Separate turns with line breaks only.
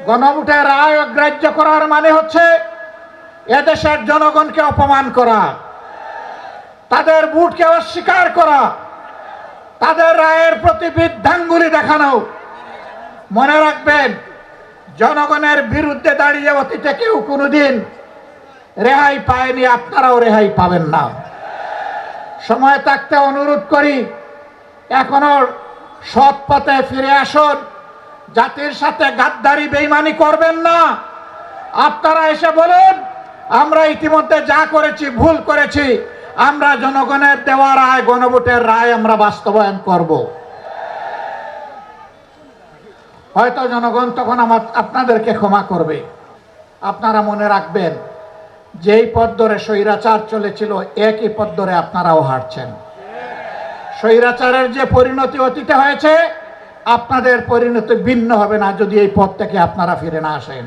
গণভোটের রায় অগ্রাহ্য করার মানে হচ্ছে এদেশের জনগণকে অপমান করা, তাদের ভোটকে অস্বীকার করা, তাদের রায়ের প্রতি বৃদ্ধাঙ্গুলি দেখানো। মনে রাখবেন, জনগণের বিরুদ্ধে দাঁড়িয়ে অতীতে কেউ কোনোদিন রেহাই পায়নি, আপনারাও রেহাই পাবেন না। সময় থাকতে অনুরোধ করি, এখনো সৎ পথে ফিরে আসুন, জাতির সাথে গাদ্দারি বেইমানি করবেন না। আপনারা এসে বলুন, আমরা ইতিমধ্যে যা করেছি ভুল করেছি, আমরা জনগণের দেওয়া রায়, গণভোটের রায় আমরা বাস্তবায়ন করব। হয়তো জনগণ তখন আপনাদেরকে ক্ষমা করবে। আপনারা মনে রাখবেন, যেই পথ ধরে স্বৈরাচার চলেছিল একই পথ ধরে আপনারাও হাঁটছেন। স্বৈরাচারের যে পরিণতি অতীতে হয়েছে, আপনাদের পরিণতি ভিন্ন হবে না যদি এই পথ থেকে আপনারা ফিরে না আসেন।